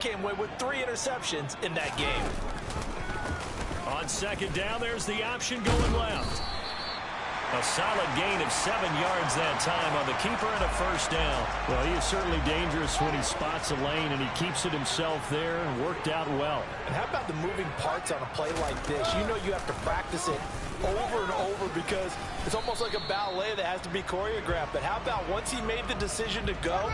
came away with 3 interceptions in that game. On second down, there's the option going left. A solid gain of 7 yards that time on the keeper and a first down. Well, he is certainly dangerous when he spots a lane, and he keeps it himself there and worked out well. And how about the moving parts on a play like this? You know you have to practice it over and over because it's almost like a ballet that has to be choreographed. But how about once he made the decision to go,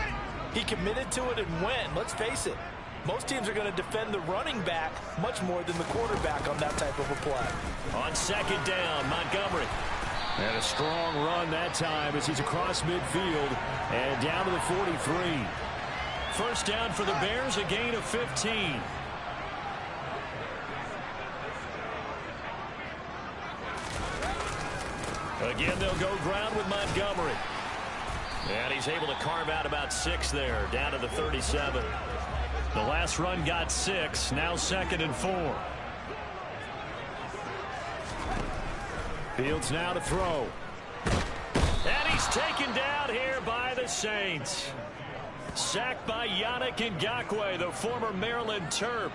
he committed to it and went. Let's face it, most teams are going to defend the running back much more than the quarterback on that type of a play. On second down, Montgomery. And a strong run that time as he's across midfield and down to the 43. First down for the Bears, a gain of 15. Again, they'll go ground with Montgomery. And he's able to carve out about 6 there, down to the 37. The last run got 6, now 2nd and 4. Fields now to throw. And he's taken down here by the Saints. Sacked by Yannick Ngakoue, the former Maryland Terp.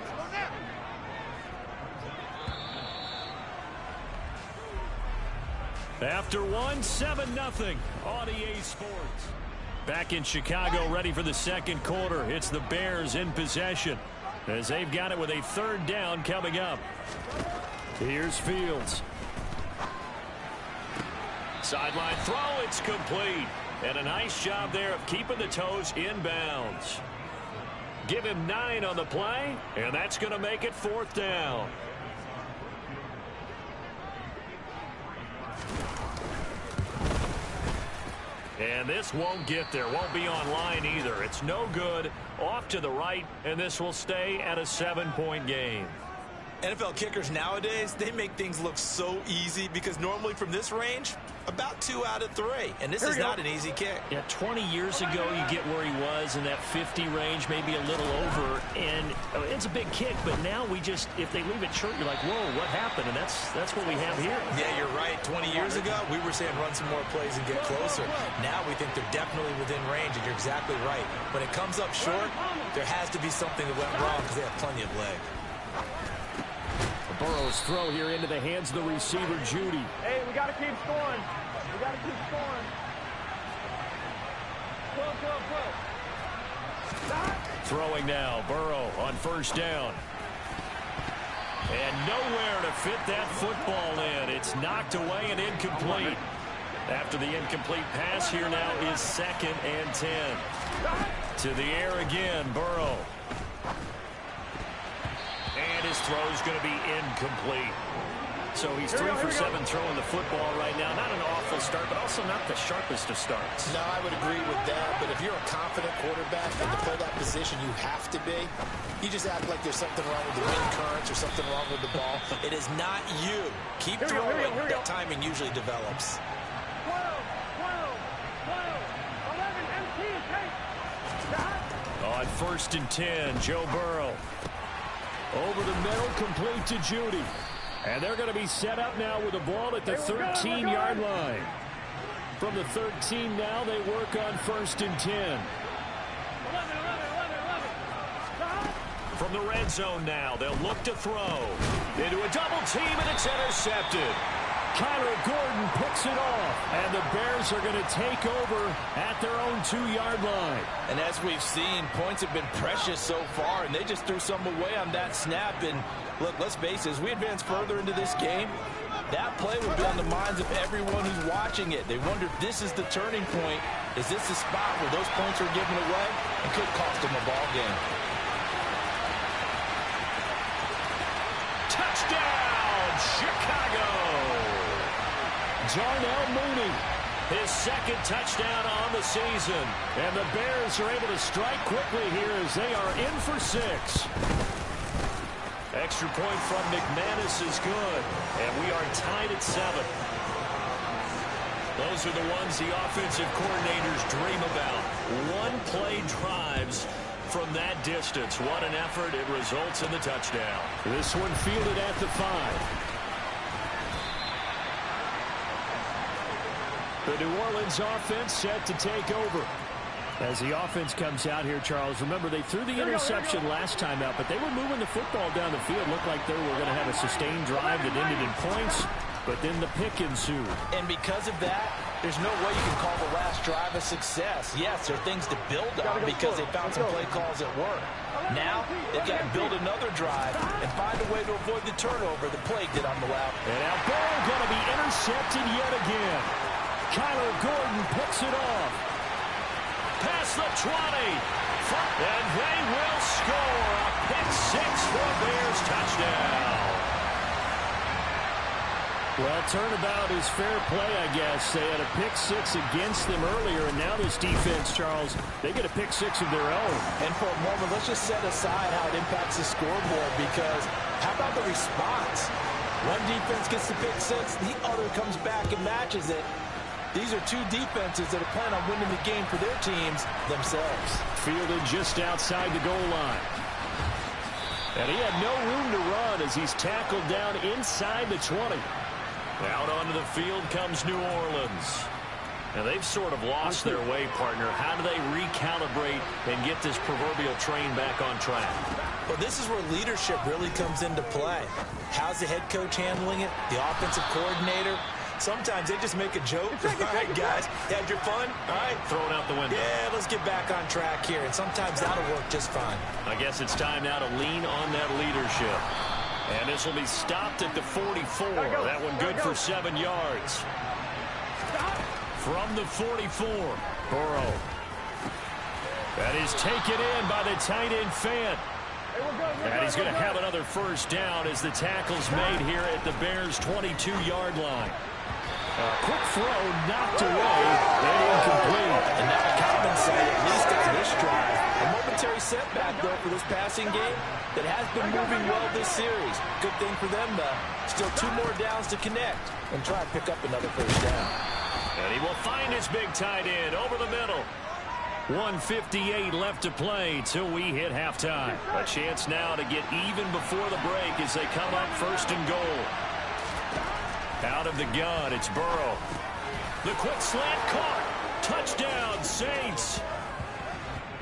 After 7-0 on EA Sports. Back in Chicago, ready for the second quarter. It's the Bears in possession as they've got it with a 3rd down coming up. Here's Fields. Sideline throw, it's complete. And a nice job there of keeping the toes inbounds. Give him 9 on the play, and that's going to make it 4th down. And this won't get there, won't be online either. It's no good, off to the right, and this will stay at a 7-point game. NFL kickers nowadays, they make things look so easy because normally from this range, about 2 out of 3. And this is not an easy kick. Yeah, 20 years ago, you get where he was in that 50 range, maybe a little over. And it's a big kick, but now we just, if they leave it short, you're like, whoa, what happened? And that's what we have here. Yeah, you're right. 20 years ago, we were saying run some more plays and get closer. Now we think they're definitely within range, and you're exactly right. When it comes up short, there has to be something that went wrong because they have plenty of leg. Burrow's throw here into the hands of the receiver, Judy. Hey, we got to keep scoring. We got to keep scoring. Throwing now, Burrow on 1st down. And nowhere to fit that football in. It's knocked away and incomplete. After the incomplete pass, here now is 2nd and 10. To the air again, Burrow. And his throw is going to be incomplete. So he's 3 for 7 throwing the football right now. Not an awful start, but also not the sharpest of starts. No, I would agree with that. But if you're a confident quarterback and to play that position, you have to be. You just act like there's something wrong with the wind currents or something wrong with the ball. It is not you. Keep throwing. That timing usually develops. 12, 11, 18, On 1st and 10, Joe Burrow. Over the middle, complete to Judy. And they're going to be set up now with the ball at the 13-yard line. From the 13 now, they work on 1st and 10. From the red zone now, they'll look to throw. Into a double team, and it's intercepted. Kyler Gordon picks it off, and the Bears are going to take over at their own 2-yard line. And as we've seen, points have been precious so far, and they just threw some away on that snap. And look, let's face it, as we advance further into this game, that play will be on the minds of everyone who's watching it. They wonder if this is the turning point. Is this the spot where those points are given away? It could cost them a ball game. Touchdown, Chicago! Darnell Mooney. His 2nd touchdown on the season. And the Bears are able to strike quickly here as they are in for 6. Extra point from McManus is good. And we are tied at 7. Those are the ones the offensive coordinators dream about. One-play drives from that distance. What an effort. It results in the touchdown. This one fielded at the 5. The New Orleans offense set to take over. As the offense comes out here, Charles, remember they threw the interception last time out, but they were moving the football down the field. Looked like they were going to have a sustained drive that ended in points, but then the pick ensued. And because of that, there's no way you can call the last drive a success. Yes, there are things to build on because they found some play calls at work. Now, they've got to build another drive and find a way to avoid the turnover that plagued it on the left. And now Burrow going to be intercepted yet again. Kyler Gordon picks it off. Past the 20. And they will score a pick-6 for a Bears touchdown. Well, turnabout is fair play, I guess. They had a pick-6 against them earlier, and now this defense, Charles, they get a pick-6 of their own. And for a moment, let's just set aside how it impacts the scoreboard, because how about the response? One defense gets the pick-6, the other comes back and matches it. These are two defenses that are planning on winning the game for their teams themselves. Fielded just outside the goal line. And he had no room to run as he's tackled down inside the 20. Out onto the field comes New Orleans. Now they've sort of lost their way, partner. How do they recalibrate and get this proverbial train back on track? Well, this is where leadership really comes into play. How's the head coach handling it? The offensive coordinator? Sometimes they just make a joke. All right, guys, you had your fun? All right. Throwing out the window. Yeah, let's get back on track here. And sometimes that'll work just fine. I guess it's time now to lean on that leadership. And this will be stopped at the 44. That one good for 7 yards. From the 44, Burrow. That is taken in by the tight end Fant. And he's going to have another first down as the tackle's made here at the Bears' 22-yard line. Quick throw knocked away and incomplete. And now a common sight, at least on this drive. A momentary setback, though, for this passing game that has been moving well this series. Good thing for them, though. Still 2 more downs to connect and try to pick up another first down. And he will find his big tight end over the middle. 1:58 left to play till we hit halftime. A chance now to get even before the break as they come up first and goal. Out of the gun, it's Burrow. The quick slant caught. Touchdown, Saints.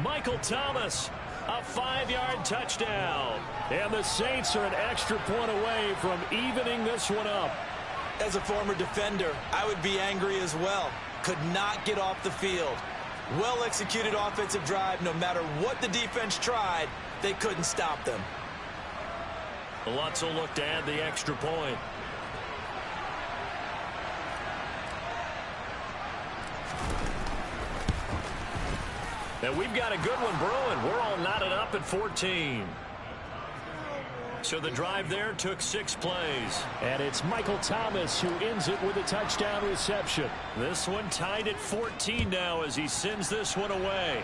Michael Thomas, a 5-yard touchdown. And the Saints are an extra point away from evening this one up. As a former defender, I would be angry as well. Could not get off the field. Well-executed offensive drive. No matter what the defense tried, they couldn't stop them. Lutz will look to add the extra point. And we've got a good one brewing. We're all knotted up at 14. So the drive there took 6 plays. And it's Michael Thomas who ends it with a touchdown reception. This one tied at 14 now as he sends this one away.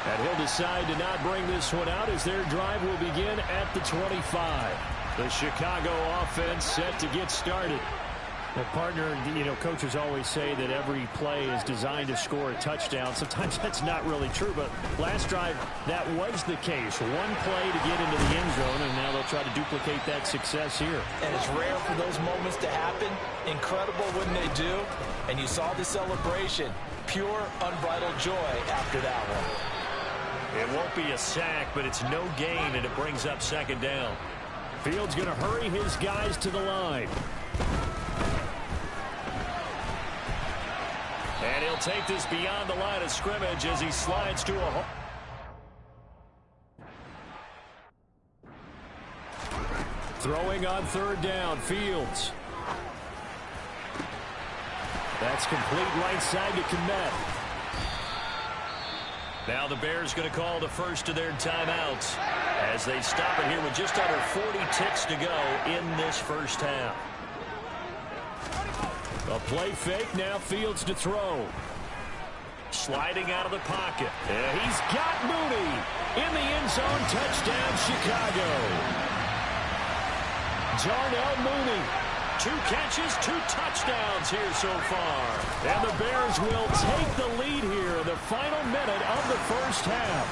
And he'll decide to not bring this one out as their drive will begin at the 25. The Chicago offense set to get started. Well, partner, coaches always say that every play is designed to score a touchdown. Sometimes that's not really true, but last drive, that was the case. One play to get into the end zone, and now they'll try to duplicate that success here. And it's rare for those moments to happen. Incredible when they do. And you saw the celebration. Pure, unbridled joy after that one. It won't be a sack, but it's no gain, and it brings up second down. Fields going to hurry his guys to the line. And he'll take this beyond the line of scrimmage as he slides to a hole. Throwing on third down, Fields. That's complete right side to Kmet. Now the Bears going to call the first of their timeouts as they stop it here with just under 40 ticks to go in this first half. A play fake, now Fields to throw. Sliding out of the pocket. And he's got Mooney in the end zone. Touchdown, Chicago. Darnell Mooney. 2 catches, 2 touchdowns here so far. And the Bears will take the lead here in the final minute of the first half.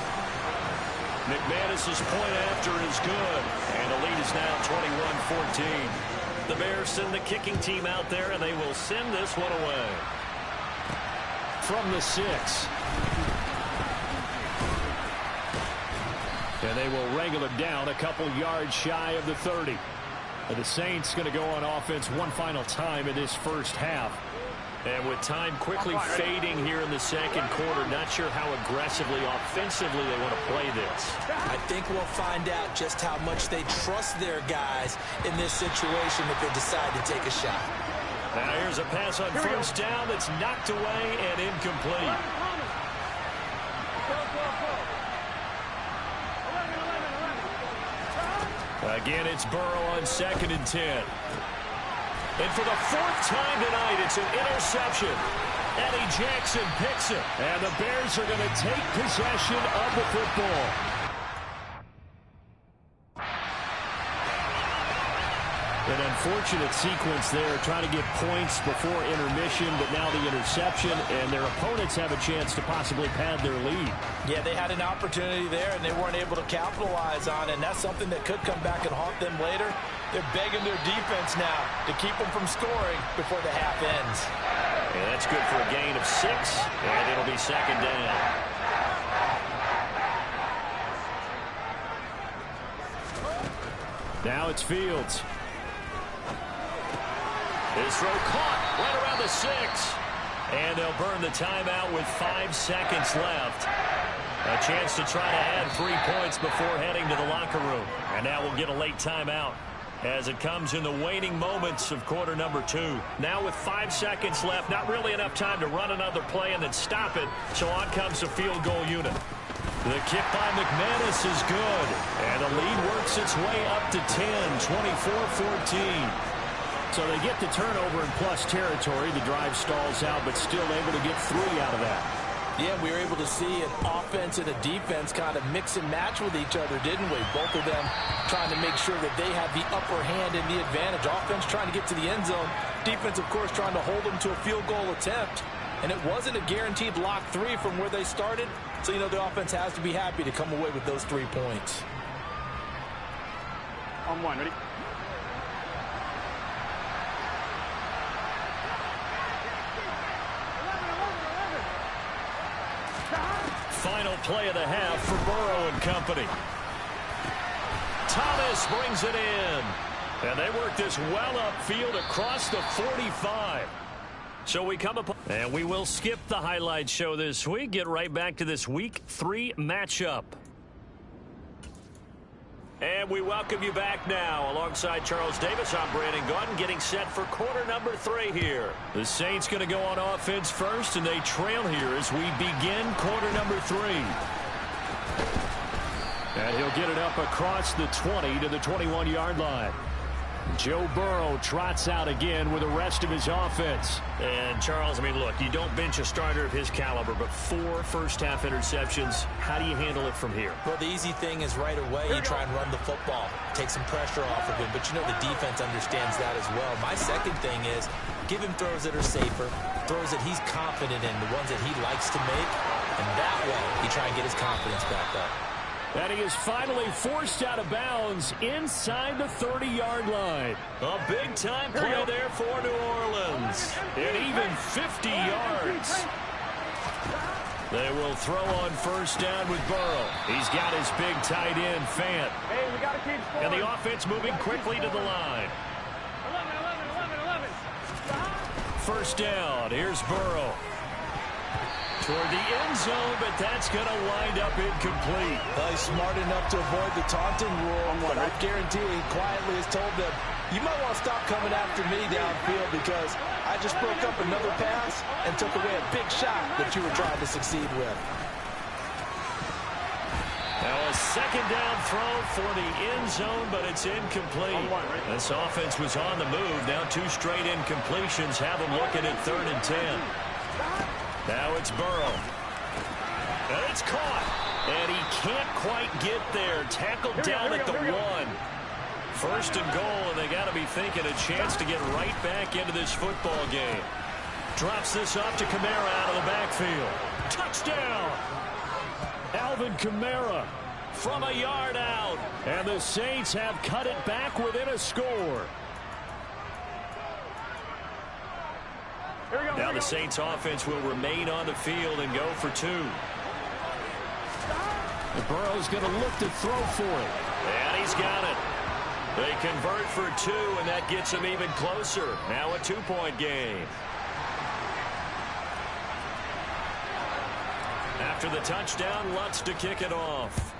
McManus's point after is good. And the lead is now 21-14. The Bears send the kicking team out there, and they will send this one away. from the 6. And they will wrangle it down a couple yards shy of the 30. And the Saints going to go on offense one final time in this first half. And with time quickly fading here in the second quarter, not sure how aggressively, offensively they want to play this. I think we'll find out just how much they trust their guys in this situation if they decide to take a shot. Now here's a pass on first down that's knocked away and incomplete. Again, it's Burrow on 2nd and 10. And for the 4th time tonight, it's an interception. Eddie Jackson picks it. And the Bears are going to take possession of the football. An unfortunate sequence there, trying to get points before intermission, but now the interception, and their opponents have a chance to possibly pad their lead. Yeah, they had an opportunity there, and they weren't able to capitalize on it, and that's something that could come back and haunt them later. They're begging their defense now to keep them from scoring before the half ends. And that's good for a gain of 6, and it'll be 2nd down. Now it's Fields. His throw caught right around the 6. And they'll burn the timeout with 5 seconds left. A chance to try to add 3 points before heading to the locker room. And now we'll get a late timeout as it comes in the waning moments of quarter number 2. Now with 5 seconds left, not really enough time to run another play and then stop it. So on comes the field goal unit. The kick by McManus is good. And the lead works its way up to 10, 24-14. So they get the turnover in plus territory. The drive stalls out, but still able to get 3 out of that. Yeah, we were able to see an offense and a defense kind of mix and match with each other, didn't we? Both of them trying to make sure that they have the upper hand and the advantage. Offense trying to get to the end zone. Defense, of course, trying to hold them to a field goal attempt. And it wasn't a guaranteed lock 3 from where they started. So, you know, the offense has to be happy to come away with those 3 points. On 1, ready? Final play of the half for Burrow and company. Thomas brings it in. And they work this well upfield across the 45. So we come up, and we will skip the highlight show this week. Get right back to this week 3 matchup. And we welcome you back now. Alongside Charles Davis, I'm Brandon Gaudin, getting set for quarter number 3 here. The Saints going to go on offense first, and they trail here as we begin quarter number 3. And he'll get it up across the 20 to the 21-yard line. Joe Burrow trots out again with the rest of his offense. And, Charles, I mean, look, you don't bench a starter of his caliber, but 4 first-half interceptions. How do you handle it from here? Well, the easy thing is right away you try and run the football, take some pressure off of him. But, you know, the defense understands that as well. My second thing is give him throws that are safer, throws that he's confident in, the ones that he likes to make. And that way you try and get his confidence back up. And he is finally forced out of bounds inside the 30-yard line. A big-time play there for New Orleans. And even 50 yards. They will throw on first down with Burrow. He's got his big tight end, Fant. Hey, we got to keep scoring. And the offense moving quickly to the line. 11. First down. Here's Burrow. Toward the end zone, but that's going to wind up incomplete. Well, he's smart enough to avoid the taunting rule, but I guarantee he quietly has told them, you might want to stop coming after me downfield because I just broke up another pass and took away a big shot that you were trying to succeed with. Now a second down throw for the end zone, but it's incomplete. This offense was on the move. Now 2 straight incompletions have them looking at 3rd and 10. Now it's Burrow. And it's caught. And he can't quite get there. Tackled down at the 1. First and goal, and they got to be thinking a chance to get right back into this football game. Drops this off to Kamara out of the backfield. Touchdown! Alvin Kamara From a yard out. And the Saints have cut it back within a score. Now the Saints offense will remain on the field and go for 2. And Burrow's going to look to throw for it. And he's got it. They convert for 2, and that gets them even closer. Now a 2-point game. After the touchdown, Lutz to kick it off.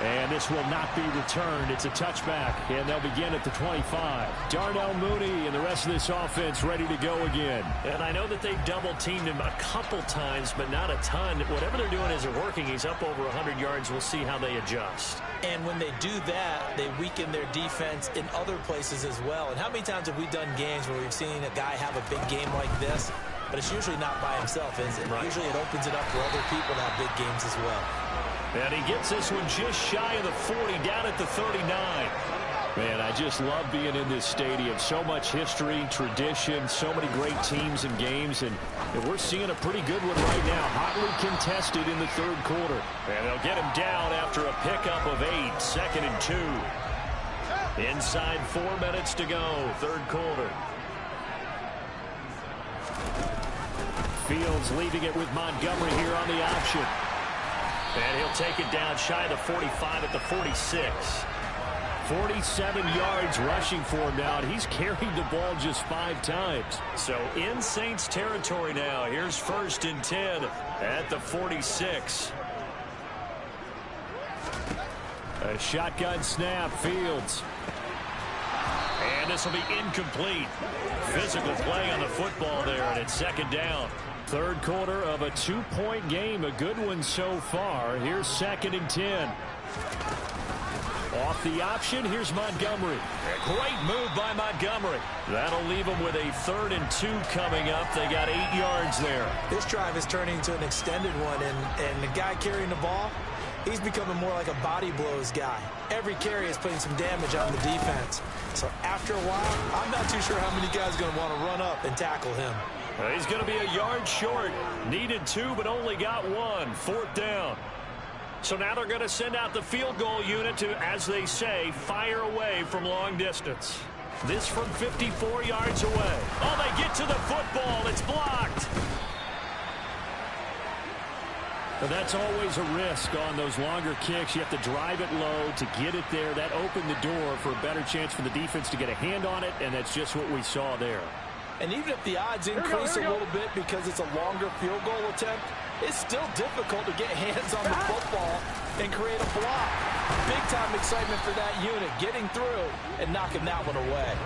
And this will not be returned. It's a touchback, and they'll begin at the 25. Darnell Mooney and the rest of this offense ready to go again. And I know that they've double-teamed him a couple times, but not a ton. Whatever they're doing isn't working. He's up over 100 yards. We'll see how they adjust. And when they do that, they weaken their defense in other places as well. And how many times have we done games where we've seen a guy have a big game like this, but it's usually not by himself, is it? Right. Usually it opens it up for other people to have big games as well. And he gets this one just shy of the 40, down at the 39. Man, I just love being in this stadium. So much history, tradition, so many great teams and games, and we're seeing a pretty good one right now. Hotly contested in the third quarter. And they'll get him down after a pickup of 8, 2nd and 2. Inside 4 minutes to go, third quarter. Fields leaving it with Montgomery here on the option. And he'll take it down shy of the 45 at the 46. 47 yards rushing for him now, and he's carried the ball just 5 times. So in Saints territory now. Here's 1st and 10 at the 46. A shotgun snap, Fields. And this will be incomplete. Physical play on the football there, and it's 2nd down. Third quarter of a 2-point game. A good one so far. Here's 2nd and 10. Off the option, here's Montgomery. A great move by Montgomery. That'll leave them with a 3rd and 2 coming up. They got 8 yards there. This drive is turning into an extended one, and the guy carrying the ball, he's becoming more like a body blows guy. Every carry is putting some damage on the defense. So after a while, I'm not too sure how many guys are going to want to run up and tackle him. He's going to be a yard short. Needed 2, but only got 1. 4th down. So now they're going to send out the field goal unit to, as they say, fire away from long distance. This from 54 yards away. Oh, they get to the football. It's blocked. But that's always a risk on those longer kicks. You have to drive it low to get it there. That opened the door for a better chance for the defense to get a hand on it, and that's just what we saw there. And even if the odds increase a little bit because it's a longer field goal attempt, it's still difficult to get hands on the football and create a block. Big-time excitement for that unit, getting through and knocking that one away.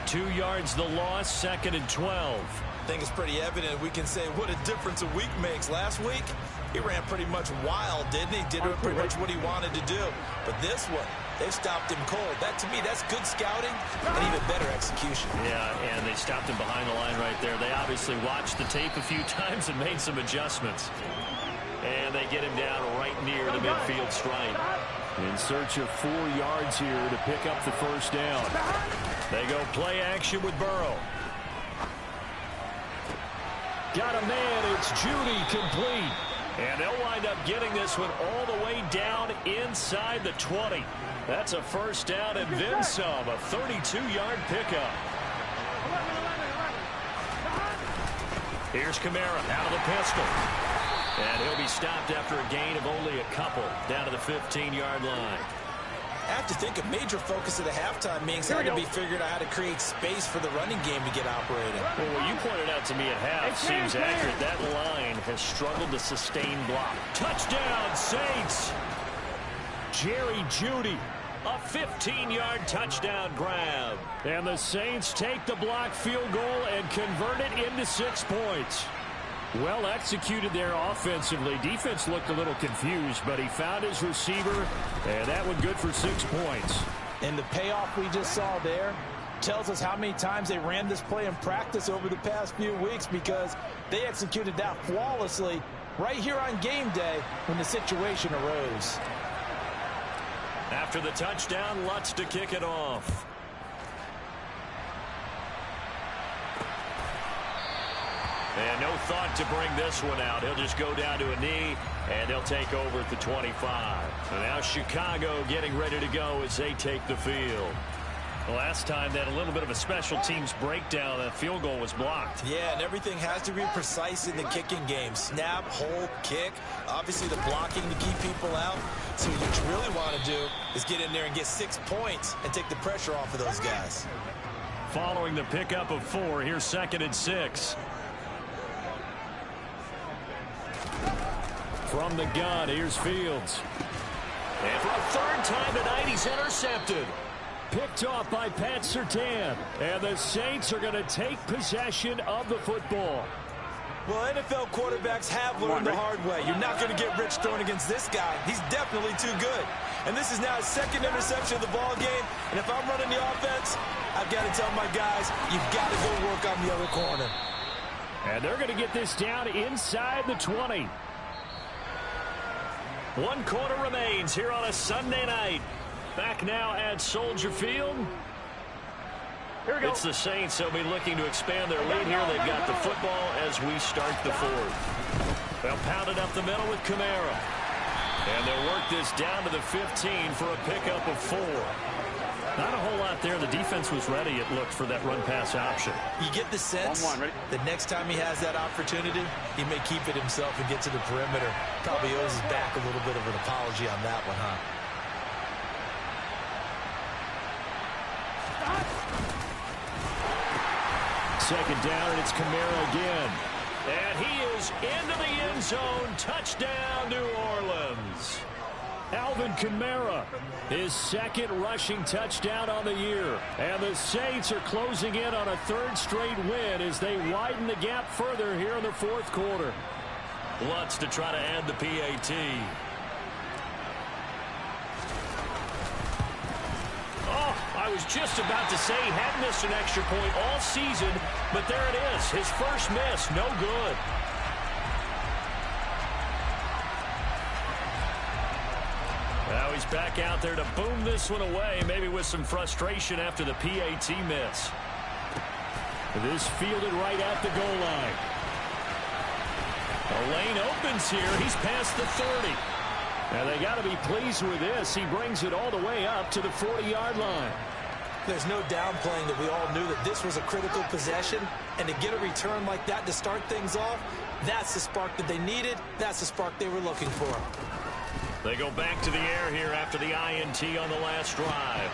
2 yards the loss, 2nd and 12. I think it's pretty evident. We can say what a difference a week makes. Last week, he ran pretty much wild, didn't he? Did pretty much what he wanted to do. But this one, they stopped him cold. That, to me, that's good scouting and even better execution. Yeah, and they stopped him behind the line right there. They obviously watched the tape a few times and made some adjustments. And they get him down right near the midfield stripe. In search of 4 yards here to pick up the 1st down. They go play action with Burrow. Got a man, it's Judy, complete. And they'll wind up getting this one all the way down inside the 20. That's a 1st down and then some, a 32-yard pickup. Here's Kamara out of the pistol. And he'll be stopped after a gain of only a couple, down to the 15-yard line. I have to think a major focus of the halftime means how to be figured out how to create space for the running game to get operating. Well, what you pointed out to me at half seems accurate. That line has struggled to sustain block. Touchdown, Saints! Jerry Jeudy. A 15-yard touchdown grab. And the Saints take the block field goal and convert it into 6 points. Well executed there offensively. Defense looked a little confused, but he found his receiver, and that one good for 6 points. And the payoff we just saw there tells us how many times they ran this play in practice over the past few weeks, because they executed that flawlessly right here on game day when the situation arose. After the touchdown, Lutz to kick it off. And no thought to bring this one out. He'll just go down to a knee, and they'll take over at the 25. And now Chicago getting ready to go as they take the field. Last time that a little bit of a special teams breakdown, that field goal was blocked. Yeah, and everything has to be precise in the kicking game. Snap, hold, kick. Obviously the blocking to keep people out. So what you really want to do is get in there and get 6 points and take the pressure off of those guys. Following the pickup of 4, here's 2nd and 6. From the gun, here's Fields. And for a 3rd time tonight, he's intercepted. Picked off by Pat Surtain. And the Saints are going to take possession of the football. Well, NFL quarterbacks have learned the hard way. You're not going to get rich throwing against this guy. He's definitely too good. And this is now his 2nd interception of the ball game. And if I'm running the offense, I've got to tell my guys, you've got to go work on the other corner. And they're going to get this down inside the 20. 1 quarter remains here on a Sunday night. Back now at Soldier Field. Here we go. It's the Saints. They'll be looking to expand their lead here. They've got the football as we start the 4th. They'll pound it up the middle with Kamara. And they'll work this down to the 15 for a pickup of 4. Not a whole lot there. The defense was ready, it looked, for that run-pass option. You get the sense that next time he has that opportunity, he may keep it himself and get to the perimeter. Probably owes his back a little bit of an apology on that one, huh? Second down, and it's Kamara again. And he is into the end zone. Touchdown, New Orleans. Alvin Kamara, his 2nd rushing touchdown on the year. And the Saints are closing in on a 3rd straight win as they widen the gap further here in the 4th quarter. Lutz to try to add the PAT. I was just about to say he hadn't missed an extra point all season, but there it is. His first miss, no good. Now he's back out there to boom this one away, maybe with some frustration after the PAT miss. This fielded right at the goal line. The lane opens here. He's past the 30. And they got to be pleased with this. He brings it all the way up to the 40-yard line. There's no downplaying that we all knew that this was a critical possession, and to get a return like that to start things off, that's the spark that they needed. That's the spark they were looking for. They go back to the air here after the INT on the last drive.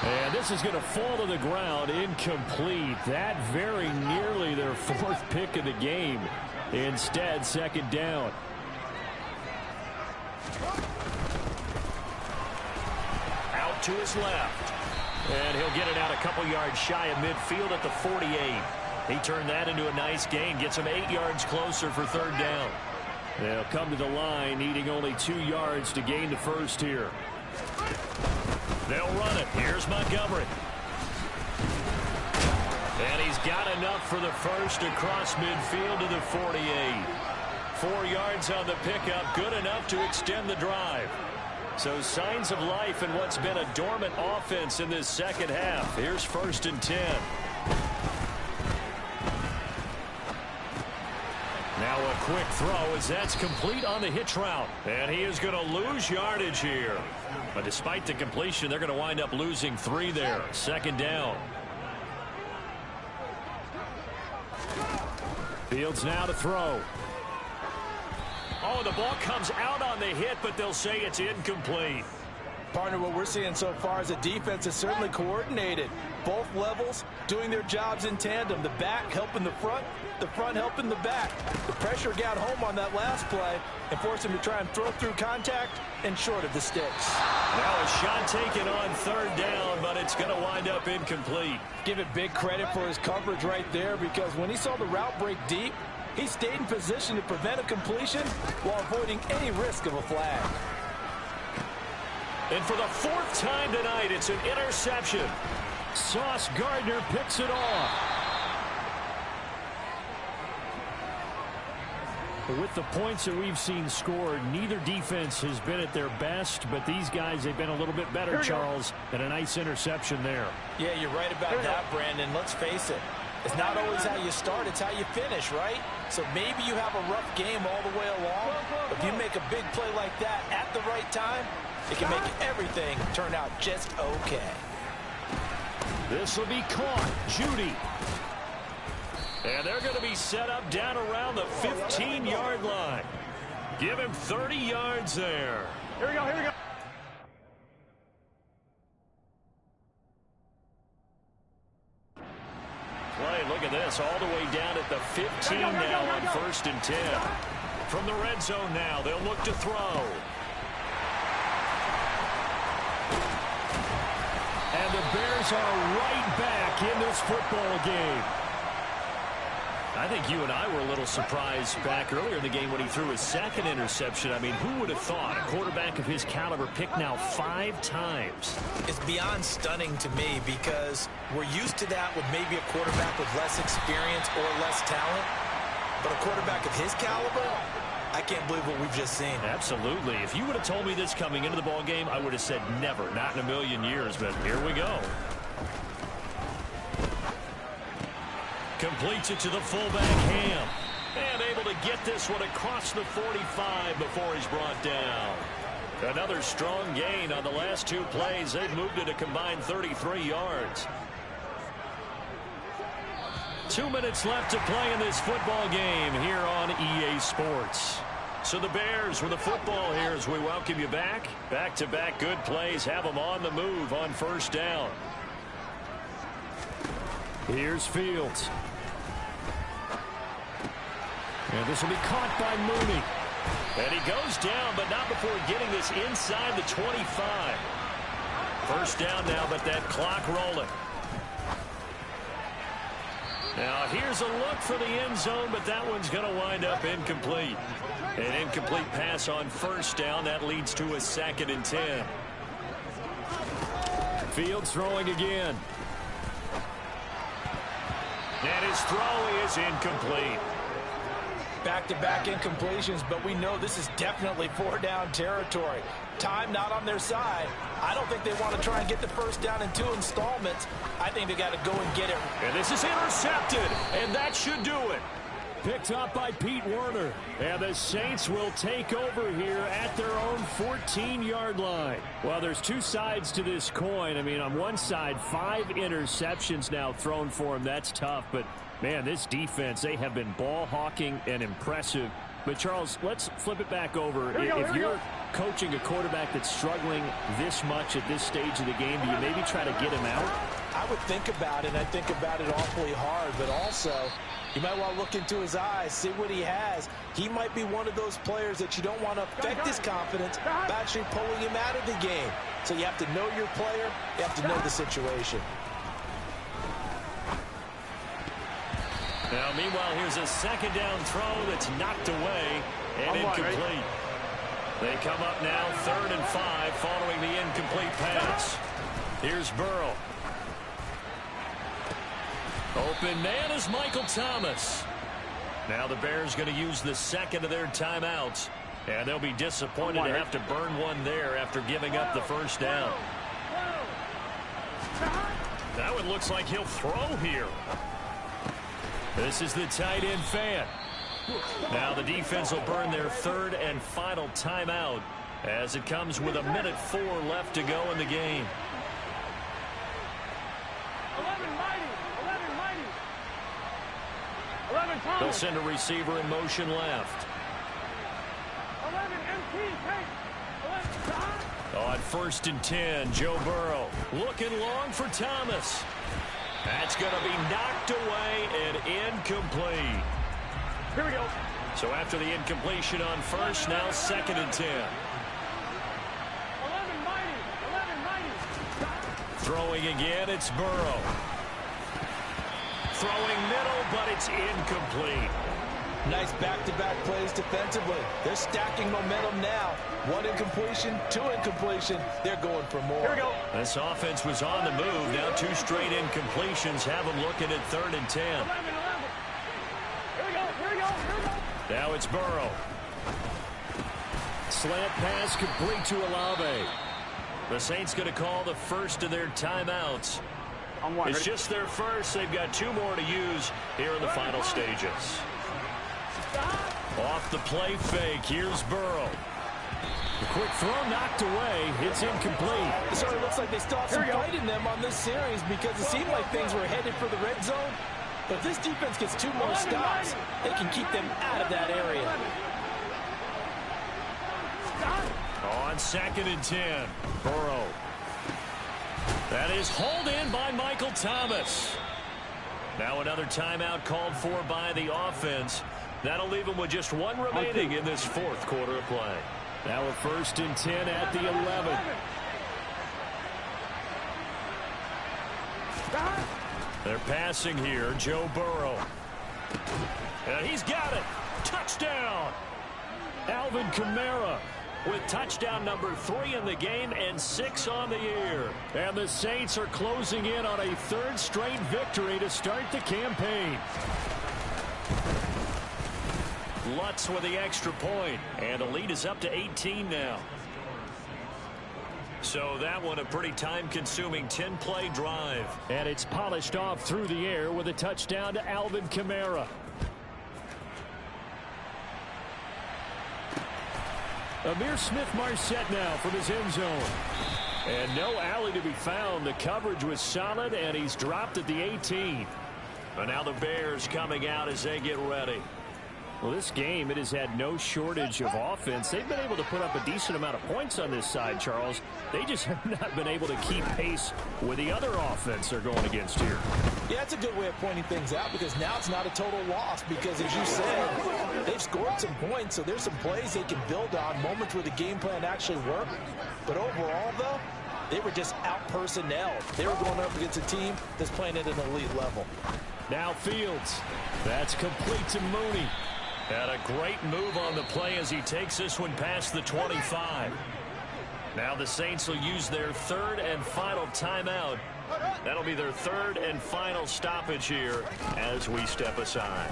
And this is going to fall to the ground, incomplete. That very nearly their 4th pick of the game. Instead, 2nd down. Out to his left. And he'll get it out a couple yards shy of midfield at the 48. He turned that into a nice gain. Gets him 8 yards closer for 3rd down. They'll come to the line, needing only 2 yards to gain the 1st here. They'll run it. Here's Montgomery. And he's got enough for the 1st across midfield to the 48. 4 yards on the pickup, good enough to extend the drive. So signs of life in what's been a dormant offense in this 2nd half. Here's 1st and 10. Now a quick throw as that's complete on the hitch route. And he is going to lose yardage here. But despite the completion, they're going to wind up losing 3 there. 2nd down. Fields now to throw. Oh, the ball comes out on the hit, but they'll say it's incomplete. Partner, what we're seeing so far is a defense is certainly coordinated. Both levels doing their jobs in tandem. The back helping the front helping the back. The pressure got home on that last play and forced him to try and throw through contact and short of the sticks. Now a shot taken on 3rd down, but it's going to wind up incomplete. Give it big credit for his coverage right there, because when he saw the route break deep, he stayed in position to prevent a completion while avoiding any risk of a flag. And for the 4th time tonight, it's an interception. Sauce Gardner picks it off. With the points that we've seen scored, neither defense has been at their best, but these guys, they've been a little bit better, Charles, and a nice interception there. Yeah, you're right about that, Brandon. Let's face it. It's not always how you start, it's how you finish, right? So maybe you have a rough game all the way along, but if you make a big play like that at the right time, it can make everything turn out just okay. This will be caught. Judy. And they're going to be set up down around the 15-yard line. Give him 30 yards there. Here we go, here we go. Play, look at this, all the way down at the 15 now on 1st and 10. From the red zone now, they'll look to throw. And the Bears are right back in this football game. I think you and I were a little surprised back earlier in the game when he threw his second interception. I mean, who would have thought a quarterback of his caliber picked now 5 times? It's beyond stunning to me because we're used to that with maybe a quarterback with less experience or less talent. But a quarterback of his caliber, I can't believe what we've just seen. Absolutely. If you would have told me this coming into the ball game, I would have said never, not in a million years. But here we go. Completes it to the fullback, Ham. And able to get this one across the 45 before he's brought down. Another strong gain on the last 2 plays. They've moved it a combined 33 yards. 2 minutes left to play in this football game here on EA Sports. So the Bears with the football here as we welcome you back. Back-to-back good plays have them on the move on 1st down. Here's Fields. And this will be caught by Mooney. And he goes down, but not before getting this inside the 25. 1st down now, but that clock rolling. Now here's a look for the end zone, but that one's going to wind up incomplete. An incomplete pass on 1st down. That leads to a 2nd and 10. Fields throwing again. And his throw is incomplete. Back-to-back incompletions, but we know this is definitely 4-down territory. Time not on their side. I don't think they want to try and get the 1st down in 2 installments. I think they got to go and get it. And this is intercepted, and that should do it. Picked up by Pete Werner. And the Saints will take over here at their own 14-yard line. Well, there's 2 sides to this coin. I mean, on one side, 5 interceptions now thrown for him. That's tough. But, man, this defense, they have been ball hawking and impressive. But, Charles, let's flip it back over. If you're coaching a quarterback that's struggling this much at this stage of the game, do you maybe try to get him out? I would think about it, and I think about it awfully hard, but also you might want to look into his eyes, see what he has. He might be one of those players that you don't want to affect his confidence by actually pulling him out of the game. So you have to know your player, you have to know the situation. Now, meanwhile, here's a 2nd down throw that's knocked away and incomplete. They come up now 3rd and 5 following the incomplete pass. Here's Burrow. Open man is Michael Thomas. Now the Bears going to use the 2nd of their timeouts. And they'll be disappointed to have to burn one there after giving up the 1st down. That one looks like he'll throw here. This is the tight end fan. Now the defense will burn their 3rd and final timeout as it comes with 1:04 left to go in the game. 11 Thomas. They'll send a receiver in motion left. 11 MT, take. 11 On 1st and 10, Joe Burrow looking long for Thomas. That's going to be knocked away and incomplete. Here we go. So after the incompletion on 1st, now 2nd and 10. 11 mighty. Throwing again, it's Burrow. Throwing middle, but it's incomplete. Nice back-to-back plays defensively. They're stacking momentum now. 1 incompletion, 2 incompletion. They're going for more. Here we go. This offense was on the move. Now 2 straight incompletions have them looking at 3rd and 10. 11. Here we go. Now it's Burrow. Slant pass complete to Olave. The Saints going to call the 1st of their timeouts. It's just their 1st. They've got 2 more to use here in the final stages. Off the play fake, here's Burrow. The quick throw knocked away. It's incomplete. It certainly looks like they still have some fight in them on this series because it seemed like things were headed for the red zone. But if this defense gets 2 more stops, they can keep them out of that area. On 2nd and 10, Burrow. That is hauled in by Michael Thomas. Now another timeout called for by the offense. That'll leave them with just 1 remaining in this 4th quarter of play. Now a 1st and 10 at the 11. They're passing here, Joe Burrow. And he's got it. Touchdown. Alvin Kamara with touchdown number 3 in the game and 6 on the year. And the Saints are closing in on a 3rd straight victory to start the campaign. Lutz with the extra point, and the lead is up to 18 now. So that one a pretty time-consuming 10-play drive. And it's polished off through the air with a touchdown to Alvin Kamara. Amir Smith-Marset now from his end zone. And no alley to be found. The coverage was solid, and he's dropped at the 18. And now the Bears coming out as they get ready. Well, this game, it has had no shortage of offense. They've been able to put up a decent amount of points on this side, Charles. They just have not been able to keep pace with the other offense they're going against here. Yeah, that's a good way of pointing things out because now it's not a total loss because, as you said, they've scored some points, so there's some plays they can build on, moments where the game plan actually worked. But overall, though, they were just out-personnelled. They were going up against a team that's playing at an elite level. Now Fields. That's complete to Mooney. And a great move on the play as he takes this one past the 25. Now the Saints will use their 3rd and final timeout. That'll be their 3rd and final stoppage here as we step aside.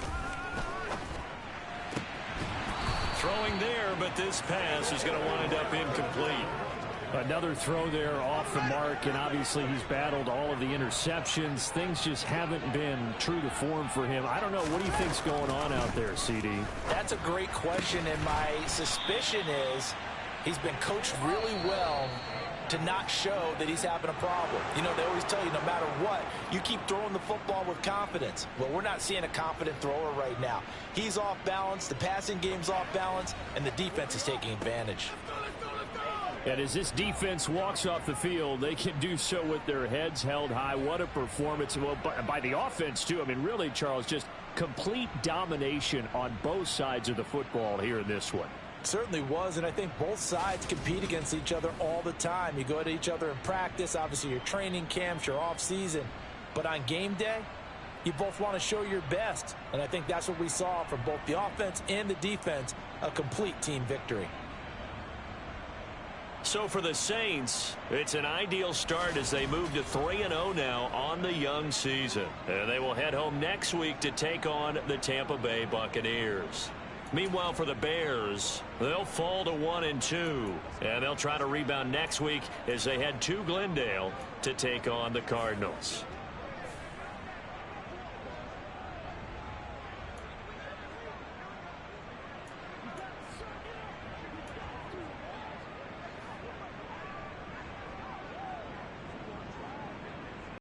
Throwing there, but this pass is going to wind up incomplete. Another throw there off the mark, and obviously he's battled all of the interceptions. Things just haven't been true to form for him. I don't know. What do you think's going on out there, CD? That's a great question, and my suspicion is he's been coached really well to not show that he's having a problem. You know, they always tell you no matter what, you keep throwing the football with confidence. Well, we're not seeing a confident thrower right now. He's off balance, the passing game's off balance, and the defense is taking advantage. And as this defense walks off the field, they can do so with their heads held high. What a performance. Well, by the offense, too. I mean, really, Charles, just complete domination on both sides of the football here in this one. Certainly was, and I think both sides compete against each other all the time. You go at each other in practice, obviously your training camps, your off-season. But on game day, you both want to show your best. And I think that's what we saw from both the offense and the defense, a complete team victory. So for the Saints, it's an ideal start as they move to 3-0 now on the young season. And they will head home next week to take on the Tampa Bay Buccaneers. Meanwhile, for the Bears, they'll fall to 1-2. And they'll try to rebound next week as they head to Glendale to take on the Cardinals.